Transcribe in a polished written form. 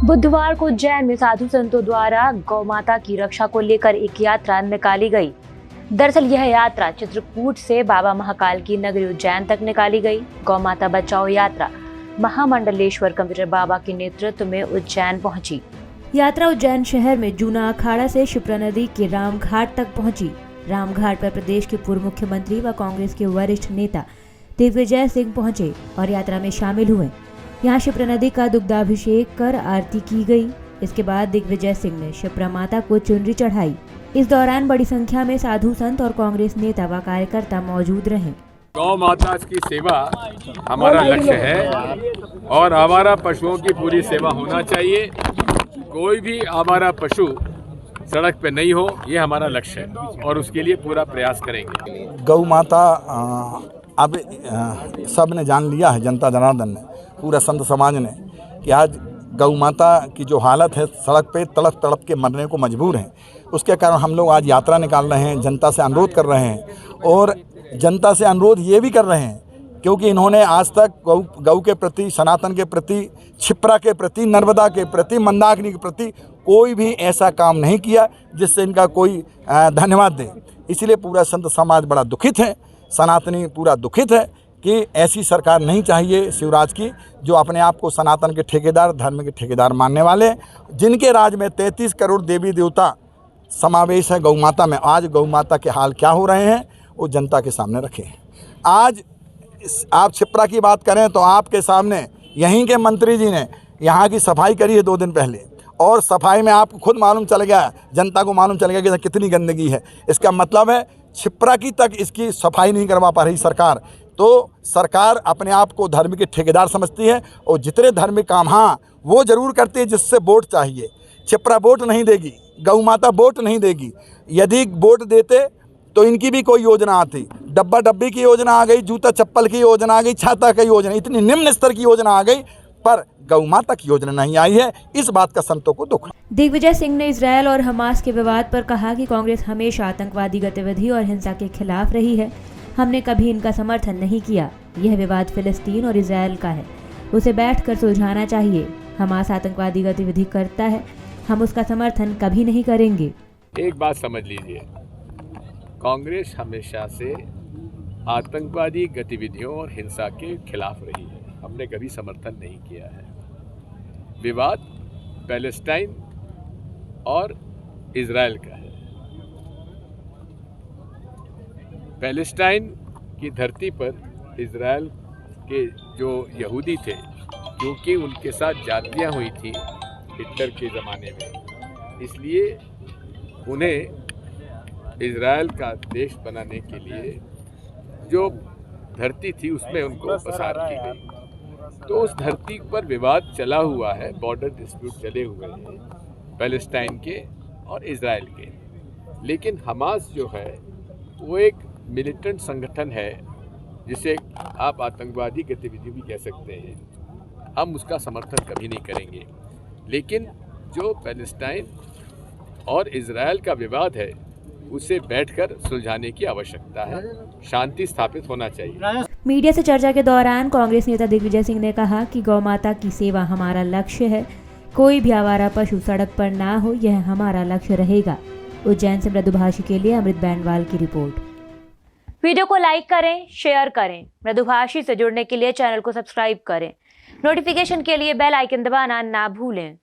बुधवार को उज्जैन में साधु संतों द्वारा गौ माता की रक्षा को लेकर एक यात्रा निकाली गई। दरअसल यह यात्रा चित्रकूट से बाबा महाकाल की नगरी उज्जैन तक निकाली गई। गौ माता बचाओ यात्रा महामंडलेश्वर कंप्यूटर बाबा के नेतृत्व में उज्जैन पहुंची। यात्रा उज्जैन शहर में जूना अखाड़ा से क्षिप्रा नदी के रामघाट तक पहुंची। रामघाट पर प्रदेश के पूर्व मुख्यमंत्री व कांग्रेस के वरिष्ठ नेता दिग्विजय सिंह पहुंचे और यात्रा में शामिल हुए। यहाँ क्षिप्रा नदी का दुग्धाभिषेक कर आरती की गई। इसके बाद दिग्विजय सिंह ने क्षिप्रा माता को चुनरी चढ़ाई। इस दौरान बड़ी संख्या में साधु संत और कांग्रेस नेता व कार्यकर्ता मौजूद रहे। गौ माता की सेवा हमारा लक्ष्य है और आवारा पशुओं की पूरी सेवा होना चाहिए। कोई भी आवारा पशु सड़क पे नहीं हो, ये हमारा लक्ष्य है और उसके लिए पूरा प्रयास करेंगे। गौ माता अब सब ने जान लिया है, जनता जनार्दन ने, पूरा संत समाज ने, कि आज गौ माता की जो हालत है, सड़क पे तड़प तड़प के मरने को मजबूर हैं। उसके कारण हम लोग आज यात्रा निकाल रहे हैं, जनता से अनुरोध कर रहे हैं और जनता से अनुरोध ये भी कर रहे हैं क्योंकि इन्होंने आज तक गौ के प्रति, सनातन के प्रति, क्षिप्रा के प्रति, नर्मदा के प्रति, मंदाकिनी के प्रति कोई भी ऐसा काम नहीं किया जिससे इनका कोई धन्यवाद दे। इसलिए पूरा संत समाज बड़ा दुखित है, सनातनी पूरा दुखित है कि ऐसी सरकार नहीं चाहिए शिवराज की, जो अपने आप को सनातन के ठेकेदार, धर्म के ठेकेदार मानने वाले, जिनके राज में 33 करोड़ देवी देवता समावेश है गौ माता में। आज गौ माता के हाल क्या हो रहे हैं वो जनता के सामने रखे हैं। आज आप क्षिप्रा की बात करें तो आपके सामने यहीं के मंत्री जी ने यहाँ की सफाई करी है 2 दिन पहले, और सफाई में आपको खुद मालूम चल गया, जनता को मालूम चल गया कि कितनी गंदगी है। इसका मतलब है क्षिप्रा की तक इसकी सफाई नहीं करवा पा रही सरकार। तो सरकार अपने आप को धर्म के ठेकेदार समझती है और जितने धार्मिक काम हाँ वो ज़रूर करती है जिससे वोट चाहिए। क्षिप्रा वोट नहीं देगी, गौ माता वोट नहीं देगी। यदि वोट देते तो इनकी भी कोई योजना आती, डब्बा डब्बी की योजना आ गई, जूता चप्पल की योजना आ गई, छाता की योजना, इतनी निम्न स्तर की योजना आ गई, पर गौ माता की योजना नहीं आई है। इस बात का संतों को दुख। दिग्विजय सिंह ने इजरायल और हमास के विवाद पर कहा कि कांग्रेस हमेशा आतंकवादी गतिविधि और हिंसा के खिलाफ रही है। हमने कभी इनका समर्थन नहीं किया। यह विवाद फिलिस्तीन और इजरायल का है, उसे बैठकर सुलझाना चाहिए। हमास आतंकवादी गतिविधि करता है, हम उसका समर्थन कभी नहीं करेंगे। एक बात समझ लीजिए, कांग्रेस हमेशा से आतंकवादी गतिविधियों और हिंसा के खिलाफ रही है, हमने कभी समर्थन नहीं किया है। विवाद पैलेस्टाइन और इजराइल का है। पैलेस्टाइन की धरती पर इजराइल के जो यहूदी थे, क्योंकि उनके साथ जातियां हुई थी हिटलर के ज़माने में, इसलिए उन्हें इजराइल का देश बनाने के लिए जो धरती थी उसमें उनको पसार की गई। तो उस धरती पर विवाद चला हुआ है, बॉर्डर डिस्प्यूट चले हुए हैं पैलेस्टाइन के और इजराइल के। लेकिन हमास जो है वो एक मिलिटेंट संगठन है, जिसे आप आतंकवादी गतिविधि भी कह सकते हैं। हम उसका समर्थन कभी नहीं करेंगे। लेकिन जो पैलेस्टाइन और इजराइल का विवाद है उसे बैठकर सुलझाने की आवश्यकता है, शांति स्थापित होना चाहिए। मीडिया से चर्चा के दौरान कांग्रेस नेता दिग्विजय सिंह ने कहा कि गौ माता की सेवा हमारा लक्ष्य है। कोई भी आवारा पशु सड़क पर ना हो, यह हमारा लक्ष्य रहेगा। उज्जैन से मृदुभाषी के लिए अमृत बैंडवाल की रिपोर्ट। वीडियो को लाइक करें, शेयर करें। मृदुभाषी से जुड़ने के लिए चैनल को सब्सक्राइब करें। नोटिफिकेशन के लिए बेल आइकन दबाना ना भूलें।